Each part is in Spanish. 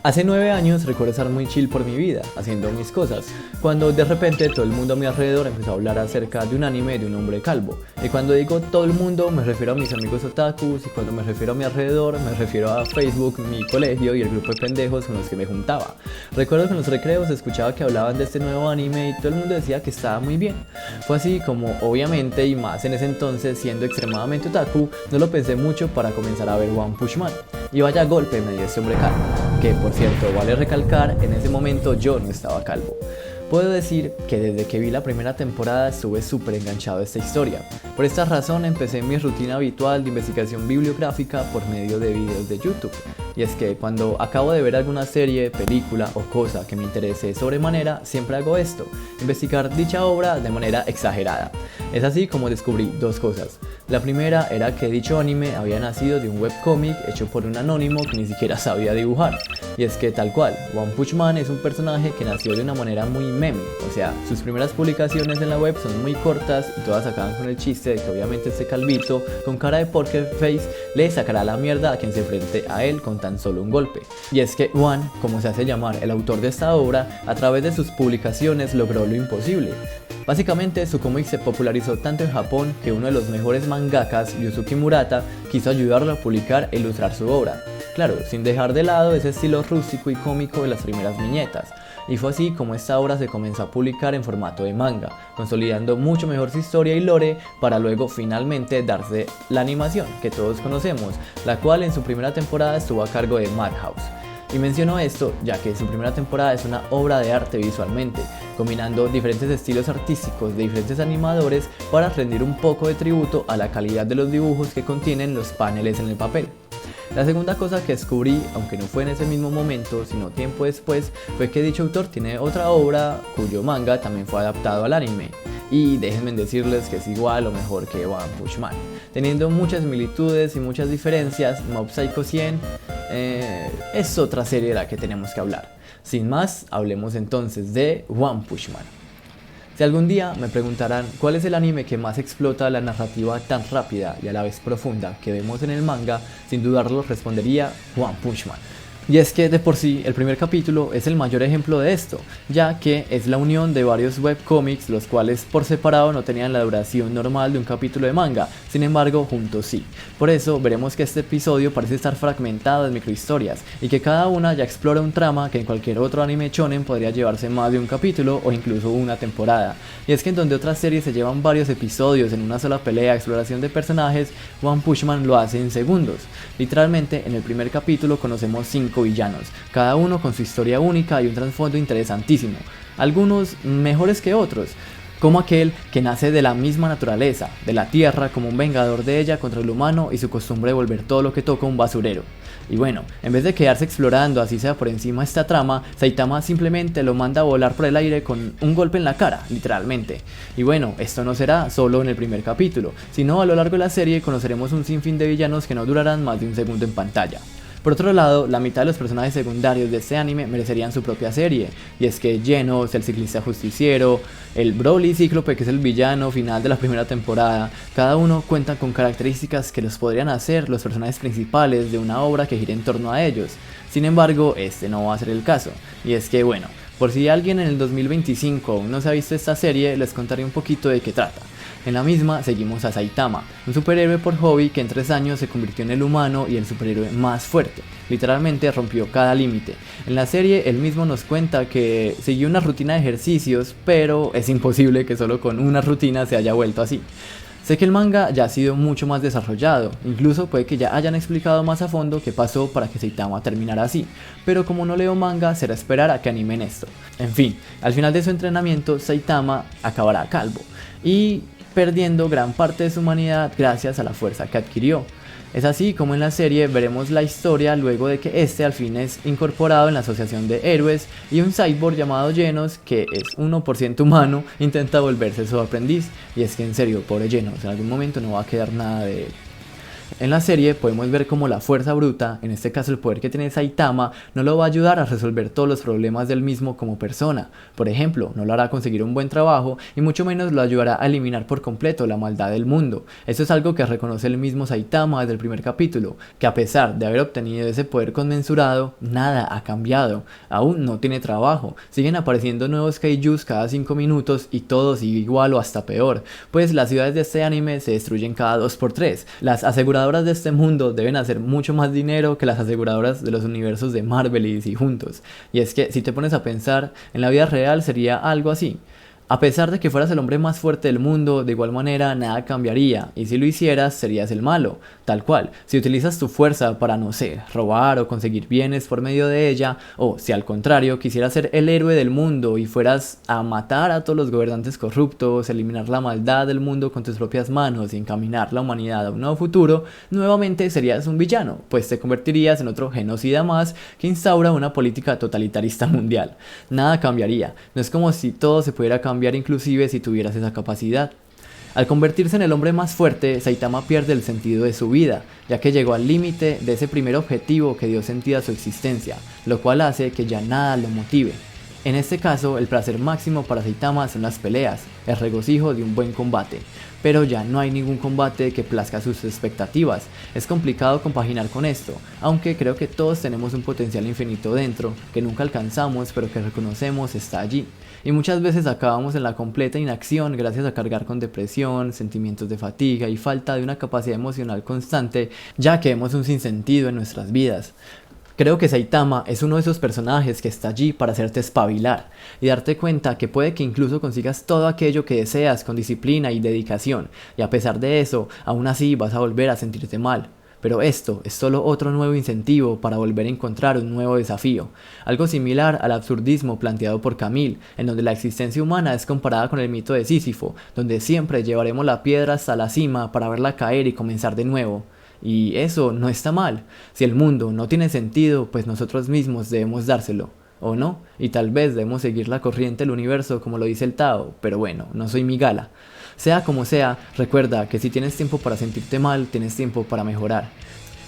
Hace 9 años recuerdo estar muy chill por mi vida, haciendo mis cosas, cuando de repente todo el mundo a mi alrededor empezó a hablar acerca de un anime de un hombre calvo. Y cuando digo todo el mundo me refiero a mis amigos otakus, y cuando me refiero a mi alrededor me refiero a Facebook, mi colegio y el grupo de pendejos con los que me juntaba. Recuerdo que en los recreos escuchaba que hablaban de este nuevo anime y todo el mundo decía que estaba muy bien. Fue así como, obviamente, y más en ese entonces siendo extremadamente otaku, no lo pensé mucho para comenzar a ver One Punch Man. Y vaya golpe me dio este hombre calvo, que por cierto, vale recalcar, en ese momento yo no estaba calvo. Puedo decir que desde que vi la primera temporada estuve súper enganchado a esta historia. Por esta razón empecé mi rutina habitual de investigación bibliográfica por medio de videos de YouTube. Y es que cuando acabo de ver alguna serie, película o cosa que me interese sobremanera, siempre hago esto, investigar dicha obra de manera exagerada. Es así como descubrí dos cosas. La primera era que dicho anime había nacido de un webcómic hecho por un anónimo que ni siquiera sabía dibujar. Y es que tal cual, One Punch Man es un personaje que nació de una manera muy meme, o sea, sus primeras publicaciones en la web son muy cortas y todas acaban con el chiste de que obviamente este calvito con cara de poker face le sacará la mierda a quien se enfrente a él con tan solo un golpe. Y es que One, como se hace llamar el autor de esta obra, a través de sus publicaciones logró lo imposible. Básicamente su cómic se popularizó tanto en Japón que uno de los mejores mangakas, Yusuke Murata, quiso ayudarlo a publicar e ilustrar su obra. Claro, sin dejar de lado ese estilo rústico y cómico de las primeras viñetas. Y fue así como esta obra se comenzó a publicar en formato de manga, consolidando mucho mejor su historia y lore para luego finalmente darse la animación que todos conocemos, la cual en su primera temporada estuvo a cargo de Madhouse. Y menciono esto ya que su primera temporada es una obra de arte visualmente, combinando diferentes estilos artísticos de diferentes animadores para rendir un poco de tributo a la calidad de los dibujos que contienen los paneles en el papel. La segunda cosa que descubrí, aunque no fue en ese mismo momento, sino tiempo después, fue que dicho autor tiene otra obra cuyo manga también fue adaptado al anime. Y déjenme decirles que es igual o mejor que One Punch Man. Teniendo muchas similitudes y muchas diferencias, Mob Psycho 100 es otra serie de la que tenemos que hablar. Sin más, hablemos entonces de One Punch Man. Si algún día me preguntarán cuál es el anime que más explota la narrativa tan rápida y a la vez profunda que vemos en el manga, sin dudarlo respondería One Punch Man. Y es que de por sí el primer capítulo es el mayor ejemplo de esto, ya que es la unión de varios webcomics los cuales por separado no tenían la duración normal de un capítulo de manga, sin embargo juntos sí. Por eso veremos que este episodio parece estar fragmentado en microhistorias y que cada una ya explora un trama que en cualquier otro anime shonen podría llevarse más de un capítulo o incluso una temporada. Y es que en donde otras series se llevan varios episodios en una sola pelea, exploración de personajes, One Punch Man lo hace en segundos. Literalmente en el primer capítulo conocemos 5 villanos, cada uno con su historia única y un trasfondo interesantísimo, algunos mejores que otros, como aquel que nace de la misma naturaleza, de la tierra, como un vengador de ella contra el humano y su costumbre de volver todo lo que toca un basurero. Y bueno, en vez de quedarse explorando así sea por encima esta trama, Saitama simplemente lo manda a volar por el aire con un golpe en la cara, literalmente. Y bueno, esto no será solo en el primer capítulo, sino a lo largo de la serie conoceremos un sinfín de villanos que no durarán más de un segundo en pantalla. Por otro lado, la mitad de los personajes secundarios de este anime merecerían su propia serie, y es que Genos, el ciclista justiciero, el Broly Cíclope que es el villano final de la primera temporada, cada uno cuenta con características que los podrían hacer los personajes principales de una obra que gire en torno a ellos. Sin embargo, este no va a ser el caso, y es que bueno, por si alguien en el 2025 aún no se ha visto esta serie, les contaré un poquito de qué trata. En la misma seguimos a Saitama, un superhéroe por hobby que en 3 años se convirtió en el humano y el superhéroe más fuerte. Literalmente rompió cada límite. En la serie él mismo nos cuenta que siguió una rutina de ejercicios, pero es imposible que solo con una rutina se haya vuelto así. Sé que el manga ya ha sido mucho más desarrollado, incluso puede que ya hayan explicado más a fondo qué pasó para que Saitama terminara así, pero como no leo manga será esperar a que animen esto. En fin, al final de su entrenamiento Saitama acabará calvo y perdiendo gran parte de su humanidad gracias a la fuerza que adquirió. Es así como en la serie veremos la historia luego de que este al fin es incorporado en la asociación de héroes y un cyborg llamado Genos, que es 1% humano, intenta volverse su aprendiz. Y es que en serio, pobre Genos, en algún momento no va a quedar nada de él. En la serie podemos ver cómo la fuerza bruta, en este caso el poder que tiene Saitama, no lo va a ayudar a resolver todos los problemas del mismo como persona. Por ejemplo, no lo hará conseguir un buen trabajo y mucho menos lo ayudará a eliminar por completo la maldad del mundo. Eso es algo que reconoce el mismo Saitama desde el primer capítulo, que a pesar de haber obtenido ese poder conmensurado, nada ha cambiado. Aún no tiene trabajo, siguen apareciendo nuevos kaijus cada 5 minutos y todo sigue igual o hasta peor, pues las ciudades de este anime se destruyen cada 2×3. Las aseguradoras de este mundo deben hacer mucho más dinero que las aseguradoras de los universos de Marvel y DC juntos. Y es que si te pones a pensar, en la vida real sería algo así. A pesar de que fueras el hombre más fuerte del mundo, de igual manera nada cambiaría, y si lo hicieras serías el malo, tal cual. Si utilizas tu fuerza para, no sé, robar o conseguir bienes por medio de ella, o si al contrario quisieras ser el héroe del mundo y fueras a matar a todos los gobernantes corruptos, eliminar la maldad del mundo con tus propias manos y encaminar la humanidad a un nuevo futuro, nuevamente serías un villano, pues te convertirías en otro genocida más que instaura una política totalitarista mundial. Nada cambiaría, no es como si todo se pudiera cambiar inclusive si tuvieras esa capacidad. Al convertirse en el hombre más fuerte, Saitama pierde el sentido de su vida, ya que llegó al límite de ese primer objetivo que dio sentido a su existencia, lo cual hace que ya nada lo motive. En este caso, el placer máximo para Saitama son las peleas, el regocijo de un buen combate, pero ya no hay ningún combate que plazca sus expectativas. Es complicado compaginar con esto, aunque creo que todos tenemos un potencial infinito dentro, que nunca alcanzamos pero que reconocemos está allí. Y muchas veces acabamos en la completa inacción gracias a cargar con depresión, sentimientos de fatiga y falta de una capacidad emocional constante, ya que vemos un sinsentido en nuestras vidas. Creo que Saitama es uno de esos personajes que está allí para hacerte espabilar y darte cuenta que puede que incluso consigas todo aquello que deseas con disciplina y dedicación, y a pesar de eso, aún así vas a volver a sentirte mal. Pero esto es solo otro nuevo incentivo para volver a encontrar un nuevo desafío, algo similar al absurdismo planteado por Camille, en donde la existencia humana es comparada con el mito de Sísifo, donde siempre llevaremos la piedra hasta la cima para verla caer y comenzar de nuevo. Y eso no está mal. Si el mundo no tiene sentido, pues nosotros mismos debemos dárselo, ¿o no? Y tal vez debemos seguir la corriente del universo como lo dice el Tao, pero bueno, no soy mi gala. Sea como sea, recuerda que si tienes tiempo para sentirte mal, tienes tiempo para mejorar.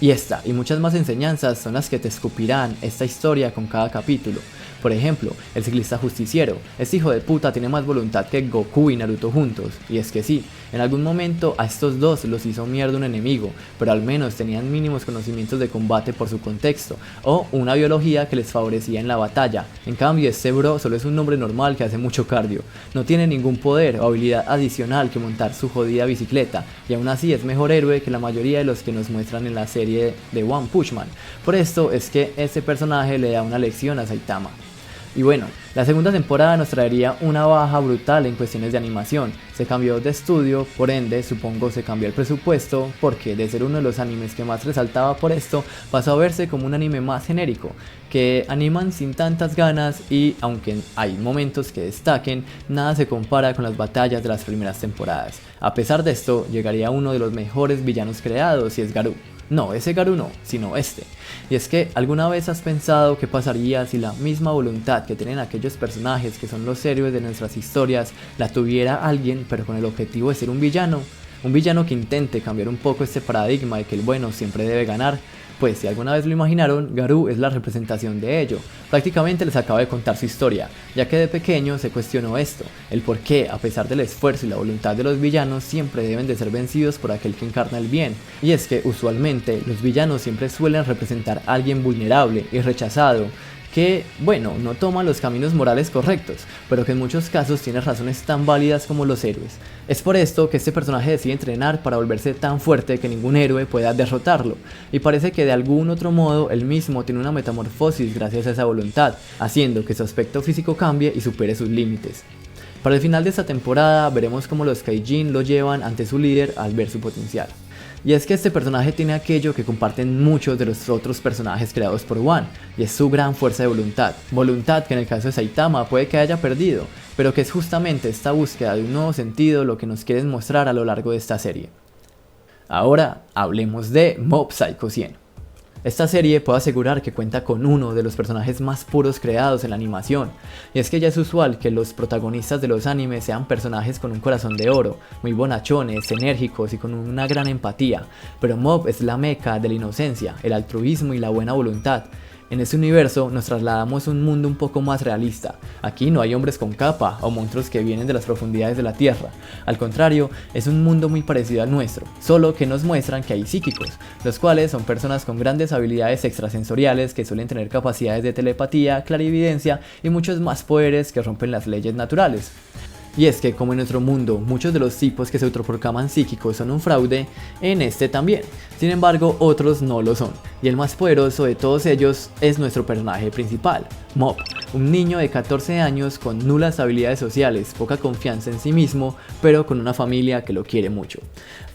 Y esta y muchas más enseñanzas son las que te escupirán esta historia con cada capítulo. Por ejemplo, el ciclista justiciero. Este hijo de puta tiene más voluntad que Goku y Naruto juntos. Y es que sí, en algún momento a estos dos los hizo mierda un enemigo, pero al menos tenían mínimos conocimientos de combate por su contexto, o una biología que les favorecía en la batalla. En cambio, este bro solo es un hombre normal que hace mucho cardio. No tiene ningún poder o habilidad adicional que montar su jodida bicicleta, y aún así es mejor héroe que la mayoría de los que nos muestran en la serie de One Punch Man. Por esto es que este personaje le da una lección a Saitama. Y bueno, la segunda temporada nos traería una baja brutal en cuestiones de animación. Se cambió de estudio, por ende supongo se cambió el presupuesto, porque de ser uno de los animes que más resaltaba por esto, pasó a verse como un anime más genérico, que animan sin tantas ganas y aunque hay momentos que destaquen, nada se compara con las batallas de las primeras temporadas. A pesar de esto, llegaría uno de los mejores villanos creados y es Garou. No, ese Garou no, sino este. Y es que, ¿alguna vez has pensado qué pasaría si la misma voluntad que tienen aquellos personajes que son los héroes de nuestras historias la tuviera alguien, pero con el objetivo de ser un villano? Un villano que intente cambiar un poco este paradigma de que el bueno siempre debe ganar. Pues si alguna vez lo imaginaron, Garou es la representación de ello. Prácticamente les acabo de contar su historia, ya que de pequeño se cuestionó esto, el por qué, a pesar del esfuerzo y la voluntad de los villanos, siempre deben de ser vencidos por aquel que encarna el bien. Y es que usualmente los villanos siempre suelen representar a alguien vulnerable y rechazado, que, bueno, no toma los caminos morales correctos, pero que en muchos casos tiene razones tan válidas como los héroes. Es por esto que este personaje decide entrenar para volverse tan fuerte que ningún héroe pueda derrotarlo, y parece que de algún otro modo él mismo tiene una metamorfosis gracias a esa voluntad, haciendo que su aspecto físico cambie y supere sus límites. Para el final de esta temporada veremos cómo los Kaijin lo llevan ante su líder al ver su potencial. Y es que este personaje tiene aquello que comparten muchos de los otros personajes creados por One, y es su gran fuerza de voluntad. Voluntad que en el caso de Saitama puede que haya perdido, pero que es justamente esta búsqueda de un nuevo sentido lo que nos quieren mostrar a lo largo de esta serie. Ahora hablemos de Mob Psycho 100. Esta serie puedo asegurar que cuenta con uno de los personajes más puros creados en la animación, y es que ya es usual que los protagonistas de los animes sean personajes con un corazón de oro, muy bonachones, enérgicos y con una gran empatía, pero Mob es la meca de la inocencia, el altruismo y la buena voluntad. En este universo nos trasladamos a un mundo un poco más realista. Aquí no hay hombres con capa o monstruos que vienen de las profundidades de la tierra. Al contrario, es un mundo muy parecido al nuestro, solo que nos muestran que hay psíquicos, los cuales son personas con grandes habilidades extrasensoriales que suelen tener capacidades de telepatía, clarividencia y muchos más poderes que rompen las leyes naturales. Y es que como en nuestro mundo muchos de los tipos que se autoproclaman psíquicos son un fraude, en este también. Sin embargo, otros no lo son. Y el más poderoso de todos ellos es nuestro personaje principal, Mob, un niño de 14 años con nulas habilidades sociales, poca confianza en sí mismo, pero con una familia que lo quiere mucho.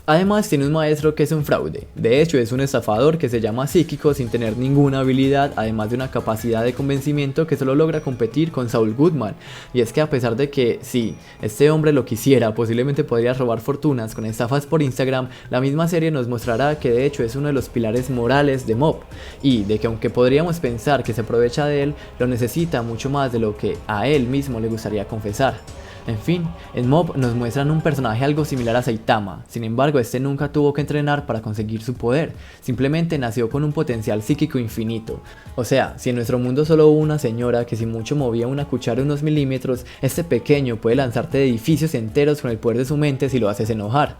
Además tiene un maestro que es un fraude, de hecho es un estafador que se llama psíquico sin tener ninguna habilidad, además de una capacidad de convencimiento que solo logra competir con Saul Goodman. Y es que a pesar de que sí, este hombre lo quisiera, posiblemente podría robar fortunas con estafas por Instagram, la misma serie nos mostrará que de hecho es uno de los pilares morales de Mob, y de que aunque podríamos pensar que se aprovecha de él, lo necesita mucho más de lo que a él mismo le gustaría confesar. En fin, en Mob nos muestran un personaje algo similar a Saitama, sin embargo este nunca tuvo que entrenar para conseguir su poder, simplemente nació con un potencial psíquico infinito. O sea, si en nuestro mundo solo hubo una señora que si mucho movía una cuchara unos milímetros, este pequeño puede lanzarte de edificios enteros con el poder de su mente si lo haces enojar.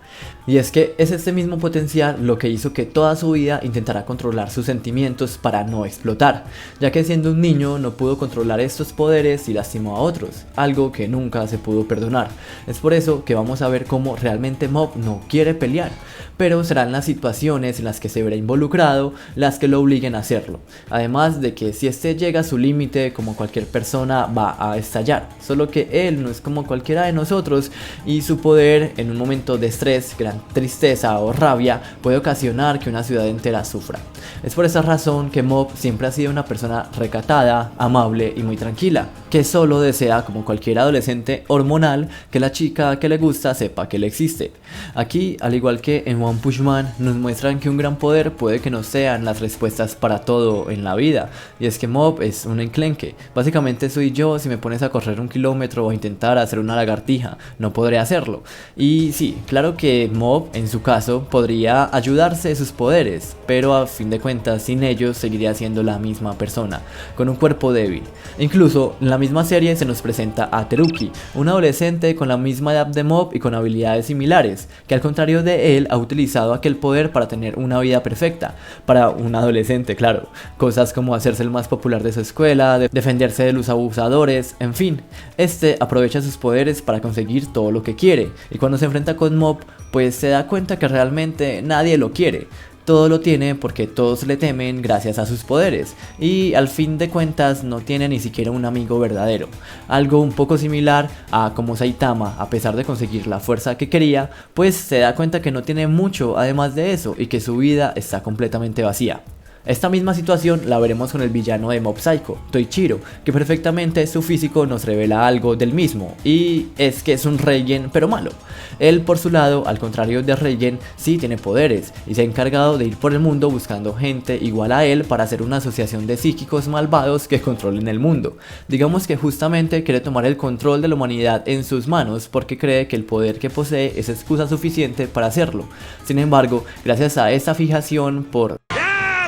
Y es que es este mismo potencial lo que hizo que toda su vida intentara controlar sus sentimientos para no explotar, ya que siendo un niño no pudo controlar estos poderes y lastimó a otros, algo que nunca se pudo perdonar. Es por eso que vamos a ver cómo realmente Mob no quiere pelear, pero serán las situaciones en las que se verá involucrado las que lo obliguen a hacerlo. Además de que si este llega a su límite, como cualquier persona va a estallar, solo que él no es como cualquiera de nosotros y su poder en un momento de estrés, gran tristeza o rabia puede ocasionar que una ciudad entera sufra. Es por esa razón que Mob siempre ha sido una persona recatada, amable y muy tranquila, que solo desea, como cualquier adolescente hormonal, que la chica que le gusta sepa que él existe. Aquí, al igual que en One Punch Man, nos muestran que un gran poder puede que no sean las respuestas para todo en la vida, y es que Mob es un enclenque. Básicamente soy yo si me pones a correr 1 kilómetro o a intentar hacer una lagartija, no podré hacerlo. Y sí, claro que Mob en su caso podría ayudarse de sus poderes, pero a fin de cuentas sin ellos seguiría siendo la misma persona, con un cuerpo débil. Incluso en la misma serie se nos presenta a Teruki, un adolescente con la misma edad de Mob y con habilidades similares, que al contrario de él ha utilizado aquel poder para tener una vida perfecta, para un adolescente claro, cosas como hacerse el más popular de su escuela, defenderse de los abusadores, en fin, este aprovecha sus poderes para conseguir todo lo que quiere, y cuando se enfrenta con Mob pues se da cuenta que realmente nadie lo quiere. Todo lo tiene porque todos le temen gracias a sus poderes, y al fin de cuentas no tiene ni siquiera un amigo verdadero. Algo un poco similar a como Saitama, a pesar de conseguir la fuerza que quería, pues se da cuenta que no tiene mucho además de eso y que su vida está completamente vacía. Esta misma situación la veremos con el villano de Mob Psycho, Toichiro, que perfectamente su físico nos revela algo del mismo, y es que es un Reigen pero malo. Él por su lado, al contrario de Reigen, sí tiene poderes, y se ha encargado de ir por el mundo buscando gente igual a él para hacer una asociación de psíquicos malvados que controlen el mundo. Digamos que justamente quiere tomar el control de la humanidad en sus manos porque cree que el poder que posee es excusa suficiente para hacerlo. Sin embargo, gracias a esta fijación por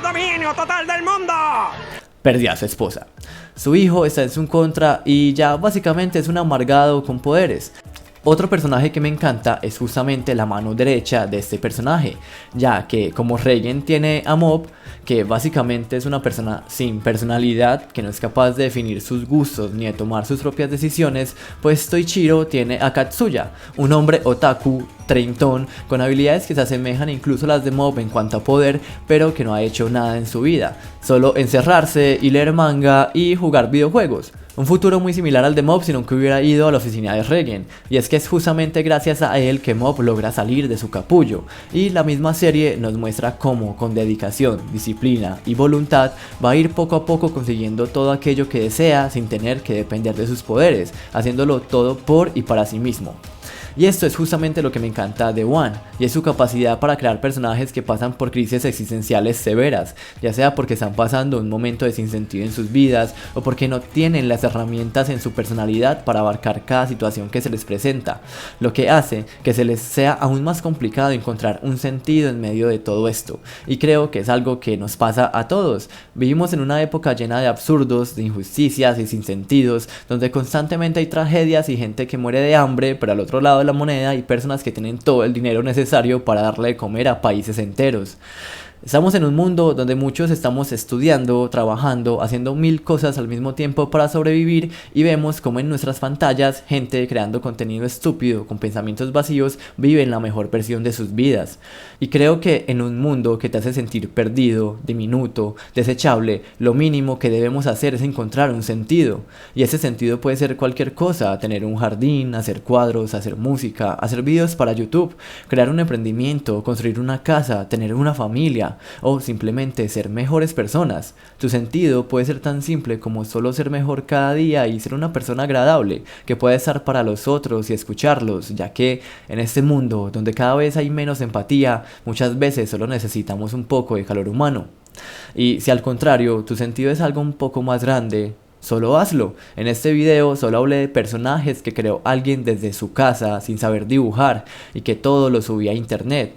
dominio total del mundo, perdió a su esposa. Su hijo está en su contra y ya básicamente es un amargado con poderes. Otro personaje que me encanta es justamente la mano derecha de este personaje, ya que como Reigen tiene a Mob, que básicamente es una persona sin personalidad, que no es capaz de definir sus gustos ni de tomar sus propias decisiones, pues Toichiro tiene a Katsuya, un hombre otaku, treintón, con habilidades que se asemejan incluso a las de Mob en cuanto a poder, pero que no ha hecho nada en su vida, solo encerrarse y leer manga y jugar videojuegos. Un futuro muy similar al de Mob si nunca hubiera ido a la oficina de Reigen, y es que es justamente gracias a él que Mob logra salir de su capullo, y la misma serie nos muestra cómo con dedicación, disciplina y voluntad va a ir poco a poco consiguiendo todo aquello que desea sin tener que depender de sus poderes, haciéndolo todo por y para sí mismo. Y esto es justamente lo que me encanta de One, y es su capacidad para crear personajes que pasan por crisis existenciales severas, ya sea porque están pasando un momento de sinsentido en sus vidas o porque no tienen las herramientas en su personalidad para abarcar cada situación que se les presenta, lo que hace que se les sea aún más complicado encontrar un sentido en medio de todo esto. Y creo que es algo que nos pasa a todos. Vivimos en una época llena de absurdos, de injusticias y sinsentidos, donde constantemente hay tragedias y gente que muere de hambre, pero al otro lado de la moneda hay personas que tienen todo el dinero necesario para darle de comer a países enteros. Estamos en un mundo donde muchos estamos estudiando, trabajando, haciendo mil cosas al mismo tiempo para sobrevivir, y vemos como en nuestras pantallas gente creando contenido estúpido con pensamientos vacíos viven la mejor versión de sus vidas. Y creo que en un mundo que te hace sentir perdido, diminuto, desechable, lo mínimo que debemos hacer es encontrar un sentido. Y ese sentido puede ser cualquier cosa: tener un jardín, hacer cuadros, hacer música, hacer videos para YouTube, crear un emprendimiento, construir una casa, tener una familia, o simplemente ser mejores personas. Tu sentido puede ser tan simple como solo ser mejor cada día y ser una persona agradable, que pueda estar para los otros y escucharlos, ya que en este mundo donde cada vez hay menos empatía, muchas veces solo necesitamos un poco de calor humano. Y si al contrario tu sentido es algo un poco más grande, solo hazlo. En este video solo hablé de personajes que creó alguien desde su casa sin saber dibujar y que todo lo subía a internet.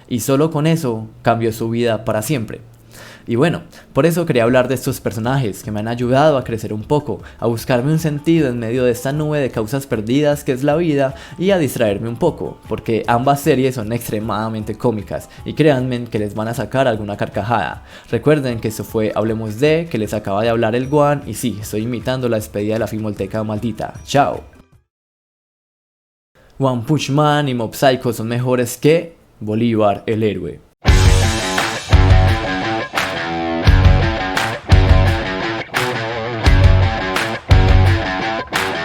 Y solo con eso cambió su vida para siempre. Y bueno, por eso quería hablar de estos personajes que me han ayudado a crecer un poco, a buscarme un sentido en medio de esta nube de causas perdidas que es la vida, y a distraerme un poco, porque ambas series son extremadamente cómicas y créanme que les van a sacar alguna carcajada. Recuerden que esto fue Hablemos de, que les acaba de hablar el One, y sí, estoy imitando la despedida de la Filmoteca maldita. Chao. One Punch Man y Mob Psycho son mejores que Bolívar el héroe.